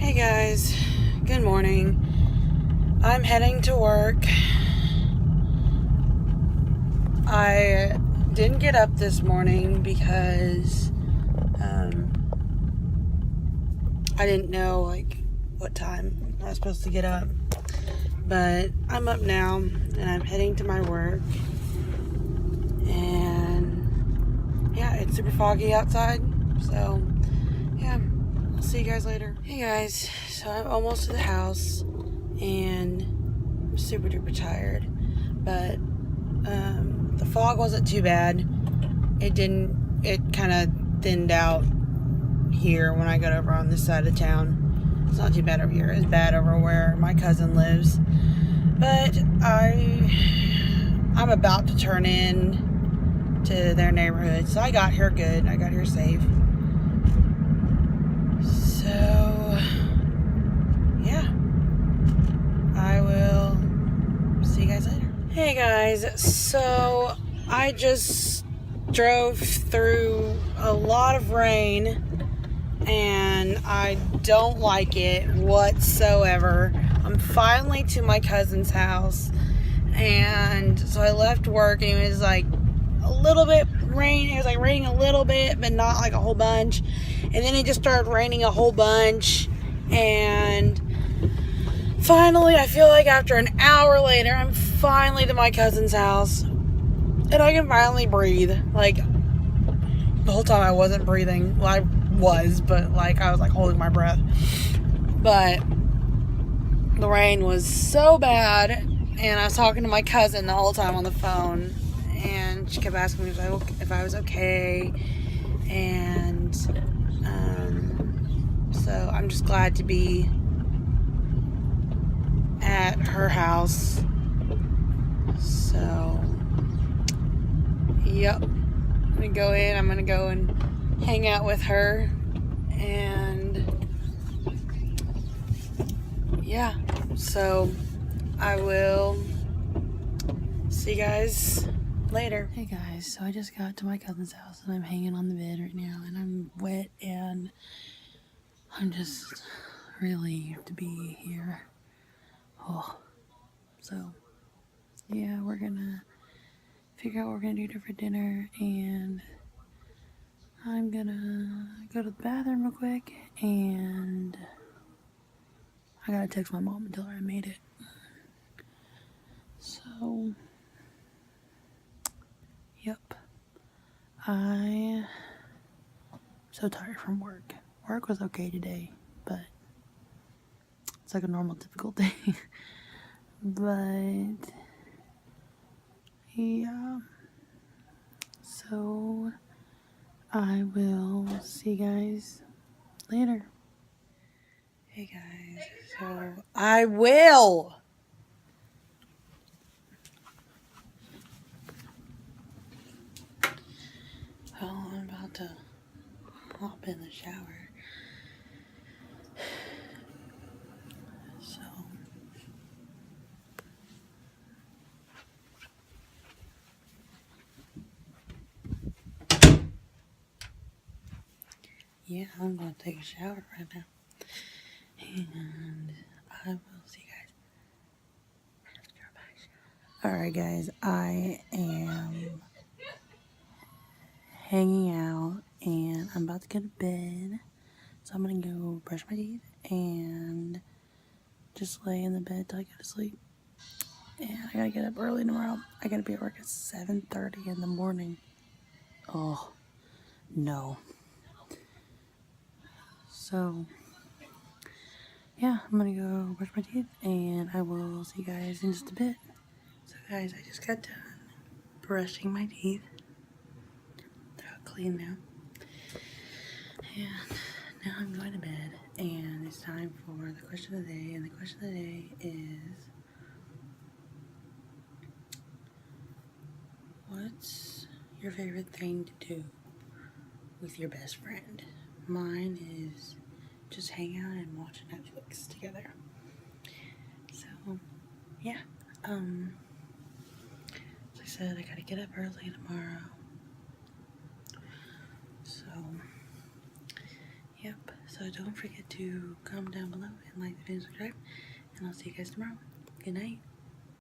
Hey guys, good morning. I'm heading to work. I didn't get up this morning because I didn't know what time I was supposed to get up. But I'm up now and I'm heading to my work. And yeah, it's super foggy outside. So yeah, I'll see you guys later. Hey guys, so I'm almost to the house and I'm super duper tired. But the fog wasn't too bad. It kind of thinned out here when I got over on this side of town. It's not too bad over here. It's bad over where my cousin lives. But I'm about to turn in to their neighborhood. So I got here good. I got here safe. So, yeah. I will see you guys later. Hey guys, so I just drove through a lot of rain and I don't like it whatsoever. I'm finally to my cousin's house, and so I left work and it was like a little bit rain. It was like raining a little bit, but not like a whole bunch. And then it just started raining a whole bunch, and finally, I feel like after an hour later, I'm finally to my cousin's house. And I can finally breathe. Like, the whole time I wasn't breathing. Well, I was, but I was holding my breath. But the rain was so bad. And I was talking to my cousin the whole time on the phone. And she kept asking me if I was okay. And so I'm just glad to be at her house. So, yep. I'm gonna go in. I'm gonna go and hang out with her. And yeah. So, I will see you guys later. Hey guys, so I just got to my cousin's house and I'm hanging on the bed right now. And I'm wet and I'm just relieved to be here. Oh. So, yeah, we're gonna figure out what we're gonna do for dinner, and I'm gonna go to the bathroom real quick, and I gotta text my mom and tell her I made it. So, yep. I'm so tired from work. Work was okay today, but it's like a normal, typical day. But, yeah. So, I will see you guys later. Hey guys, so I will. Well, I'm about to hop in the shower. So, yeah, I'm going to take a shower right now. And I will see you guys. Alright guys, I am hanging out and I'm about to go to bed. So I'm going to go brush my teeth and just lay in the bed till I go to sleep. And I gotta get up early tomorrow. I gotta be at work at 7:30 in the morning. Oh, no. So, yeah, I'm gonna go brush my teeth and I will see you guys in just a bit. So guys, I just got done brushing my teeth. They're all clean now. And now I'm going to bed and it's time for the question of the day. And the question of the day is, what's your favorite thing to do with your best friend? Mine is just hang out and watch Netflix together. So, yeah. As I said, I gotta get up early tomorrow. So, yep. So So don't forget to comment down below and like the video and subscribe. And I'll see you guys tomorrow. Good night.